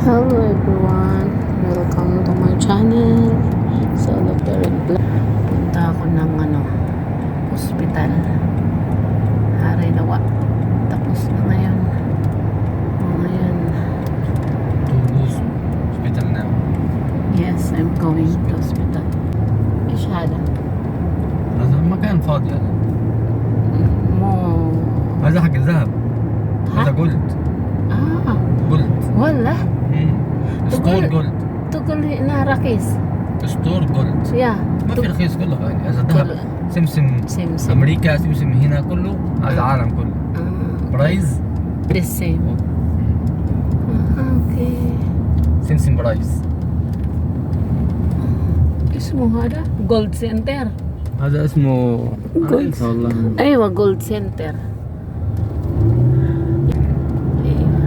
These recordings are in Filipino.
Hello everyone, welcome to my channel. Solo Parent Vlog. Punta ako ng hospital. Haray Lawa. Tapos na ngayon. Ngayon. Hospital now. Yes, I'm going to hospital. ايش هذا؟ هذا مكان فاضي هذا. مو هذا حق الذهب. هذا جولد. جولد. والله؟ ستور جولد. تقول لي انها رخيص. ستور جولد. يا ما في رخيص كله غالي. هذا ذهب. سمسم. أمريكا سمسم هنا كله. هذا العالم كله. برايز. The same. Okay. سمسم برايز. اسمه هذا جولد سنتر. هذا اسمه جولد. والله. ايوه جولد سنتر. ايوه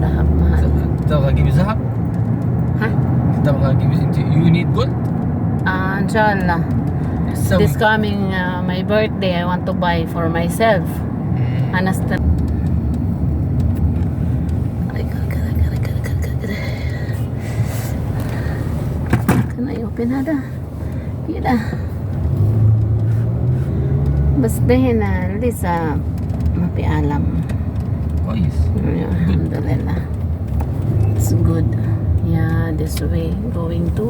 ذهب مهل. تبغى تجيب ذهب؟ ها؟ تبغى تجيب انت يو نيد جولد؟ ان شاء الله. This coming my birthday, I want to buy for myself. Understand? Can I open هذا؟ كده. بس ده هنا لسه ما في ألم. كويس. الحمد لله. It's good. Yeah, this way going to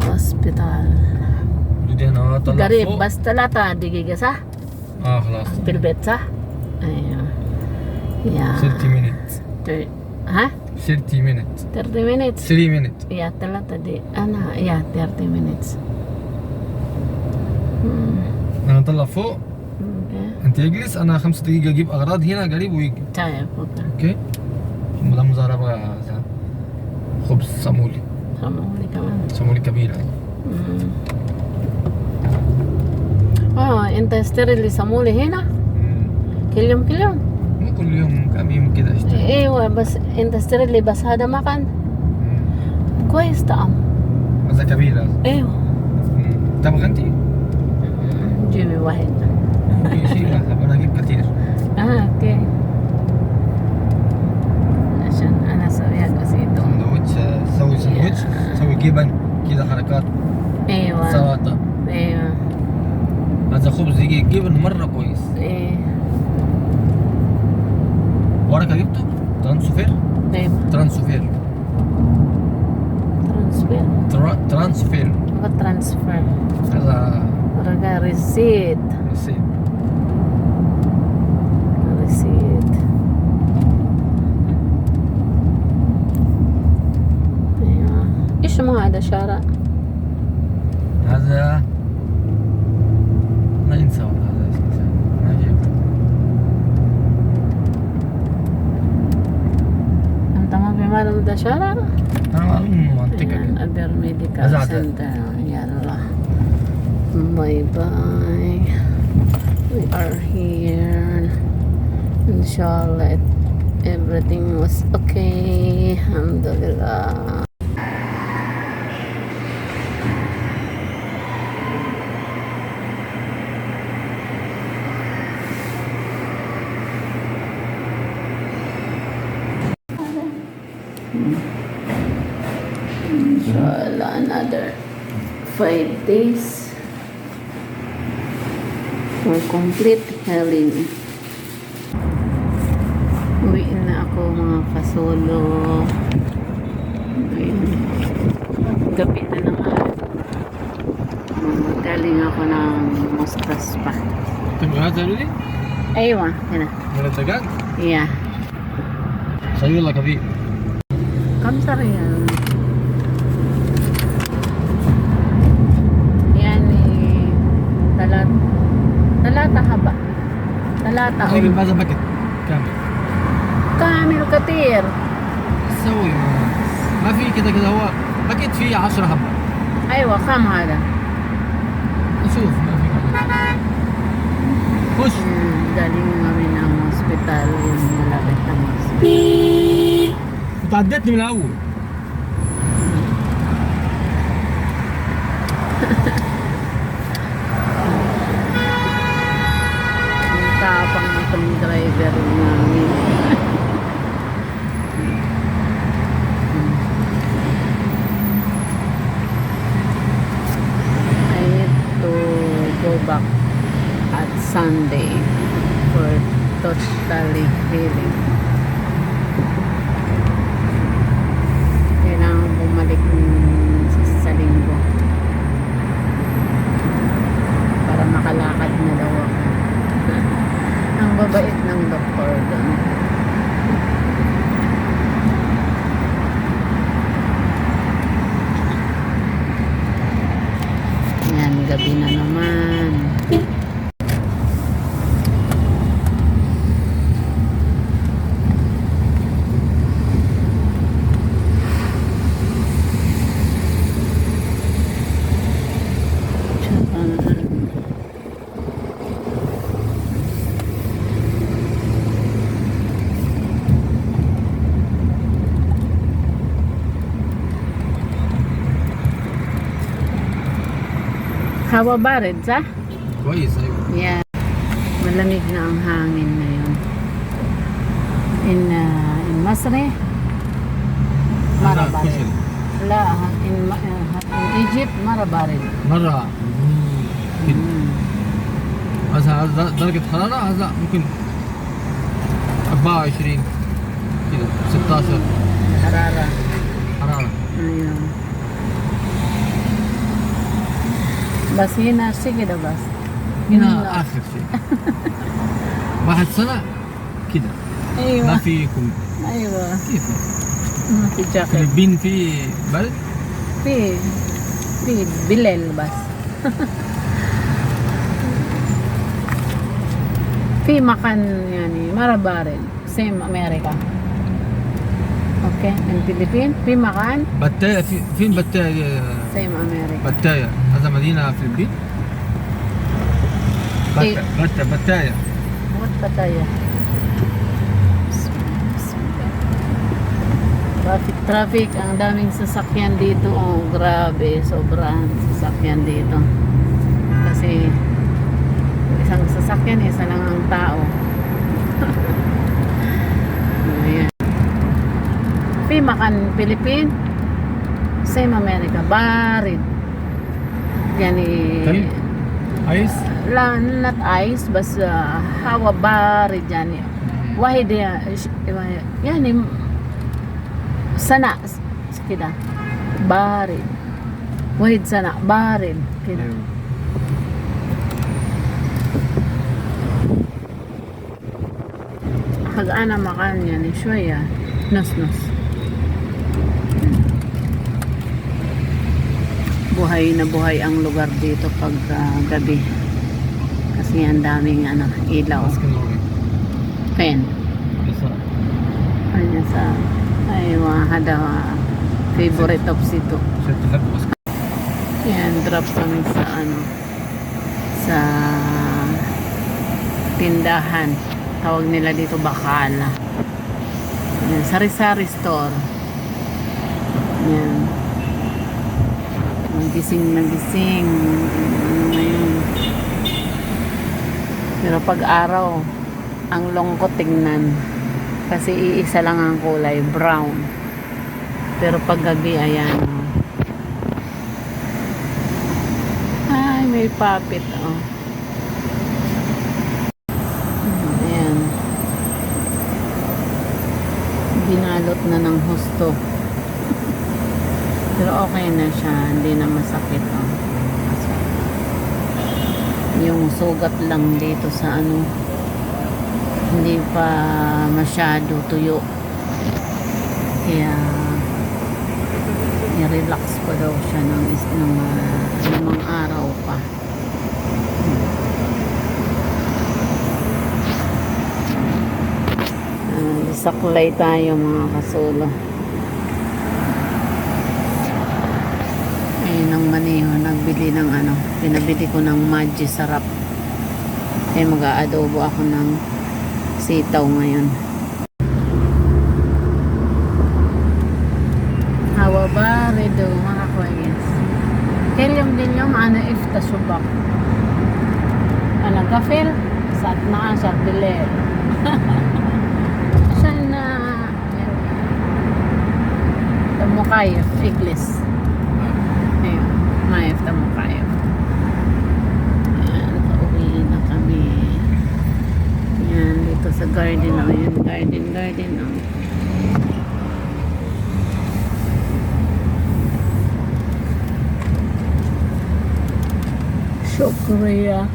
hospital. بدينا طلع قريب فوق. بس 3 دقيقة صح؟ خلاص. في البيت صح؟ ايوه. يا 30 minutes. ها؟ 30 minutes. 30 minutes. 3 minutes. يا 3 دقيقة أنا يا 30 minutes. انا اطلع فوق. اوكي. انت اجلس، انا 5 دقيقة اجيب اغراض هنا قريب ويجي. طيب اوكي. اوكي. لا مزارع بقى خبز صامولي. سامحوني كمان. صامولي كبيرة. انت اشتري اللي سمولي هنا كل يوم كل يوم؟ مو كل يوم، كم يوم كده اشتري. ايوه بس انت اشتري اللي بس هذا مكان كويس طعم. هذا كبير هذا. ايوه. تبغى انت؟ جيبي واحد. في شيء لا، انا اجيب كثير. اوكي. عشان انا اسويها قصيدة. سندوتش، سوي سندوتش، سوي جبن كده حركات. ايوه. سلطة. ايوه. هذا خبز يجي جبن مرة كويس. ايه. ورقة جبته؟ ترانسفير؟ ايوه. ترانسفير. ترانسفير. ترانسفير. what transfer؟ هذا ورقة ريسيت. نسيت. ريسيت. ايوه. ايش ما هذا شارع؟ هذا ما ينسى والله، هذا اسمه ما جيب. انت ما في معلوم ده شارع؟ انا معلوم منطقة كده. أبير ميديكال هذا سنتر. يلا باي باي. We are here. Inshallah everything was okay. Alhamdulillah. Inshallah another 5 days for complete healing. Uwi na ako mga kasolo. Gabi na naman. Galing ako ng mustaspa. تبغى هذا لي؟ ايوه هنا. ولا دجاج؟ Yeah. سوي لك كبير. كم ريال؟ يعني 3 حبة. 3 هذا ماذا باكت كامل. كامل كثير. سوي ما في كده كده، هو باكت فيه 10 حبة. ايوه كم هذا؟ نشوف ما في خش. Galing namin ng hospital, yung malapit ng hospital. تعديتني من الاول. Ang tapang itong driver namin. feeling. Kailangan bumalik sa linggo para makalakad na daw ako. Ang babait ng doktor doon. Yan, gabi na naman. How about it, ha? كويس ايوه. Yeah. Malamig na ang hangin ngayon. In Masri, هذا marabarid. كشري. لا, in Egypt, marabarid. مرة كده. هذا درجة حرارة هذا ممكن 24 كده 16 Harara. حرارة. Ayun. بس هنا كده بس. هنا آخر شيء. واحد سنة كده. ما ايوه فيكم ايوه كيف؟ ما في جاكيت. الفلبين في برد؟ في بالليل بس. في مكان يعني مرة بارد سيم أمريكا. أوكي in Philippines في مكان بتايا فين بتايا؟ سيم أمريكا. بتايا هذا مدينة في الفلبين؟ إيه. بتايا. What Pattaya? Traffic, ang daming sasakyan dito. Oh, grabe, sobrang sasakyan dito. Kasi isang sasakyan, isa lang ang tao. Ayan. Fi makan Philippines, same America, barid. Yani طيب عايز؟ لا not ice بس هوا بارد يعني واحد يعني سنة كده بارد واحد سنة بارد كده. حق أنا مكان يعني شوية نص نص. Buhay na buhay ang lugar dito pag gabi. Kasi ang daming ilaw. Pen. Ano sa ay hada favorite of sito. Yan, drop kami sa sa tindahan. Tawag nila dito Bakala. Yan, sari-sari store. Yan. Nagising ano ngayon. Pero pag araw ang lungkot tingnan kasi iisa lang ang kulay brown, pero pag gabi ayan ay may puppet ayan, binalot na ng husto. Pero okay na siya, hindi na masakit yung sugat lang dito sa hindi pa masyado tuyo, kaya i-relax pa daw siya ng limang araw pa. Saklay tayo mga kasulo. Ng maniho, nagbili ng pinabili ko ng Maggi sarap. Mag-aadobo ako ng sitaw ngayon. Hawa ba redo mga koyes. Kailan din yung if tasubak. Kafel saat na sa bile. Saan na Mukhaev, Iglis. Maef na Mukhaev. Ayan, pauwi na kami. Ayan, dito sa garden na yun. Garden. Oh. So Korea.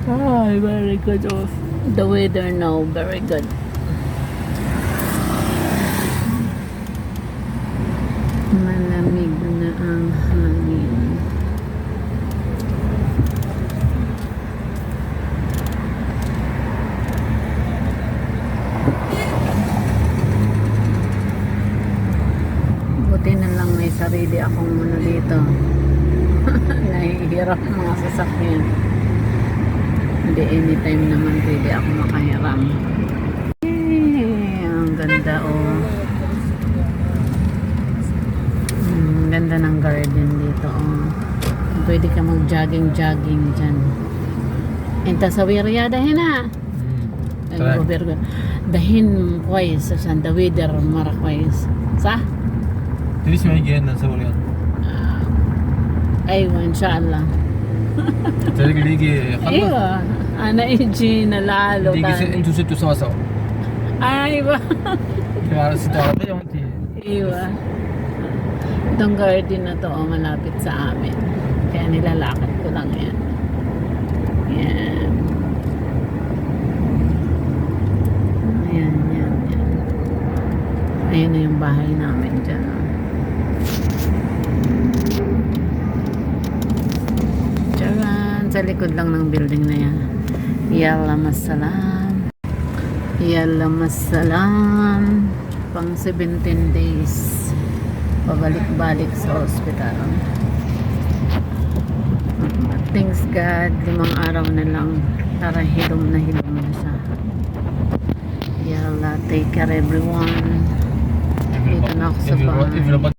Very good. Oh. The weather now, very good. Malamig na ang hangin. Buti na lang may sarili akong ano dito. Nahihirap mga sasakyan. Hindi anytime naman pwede ako makahiram. Ang ganda oh. Ganda ng garden dito oh. Pwede ka mag-jogging dyan. Enta sa wirya dahin na. Dahin kwais sa the weather mara kwais. Sa? Dili siya magiyan na sa Orion. Aywa inshallah. Talaga ligi. Aywa. Ana iji na lalo Ligi sa into sa sawasaw. Aywa. Kaya sa tawa yung ti. Aywa. Itong garden na to oh, malapit sa amin. Kaya nilalakad ko lang yan. Yan. Ayan. Ayan na yung bahay namin dyan. Oh. Tcharan! Sa likod lang ng building na yan. Yalla masalam. Pang 17 days. Pabalik-balik sa hospital. But thanks God, 5 araw na lang. Tara, hilom na siya. Yalla, take care everyone. Dito na ako sa bahay.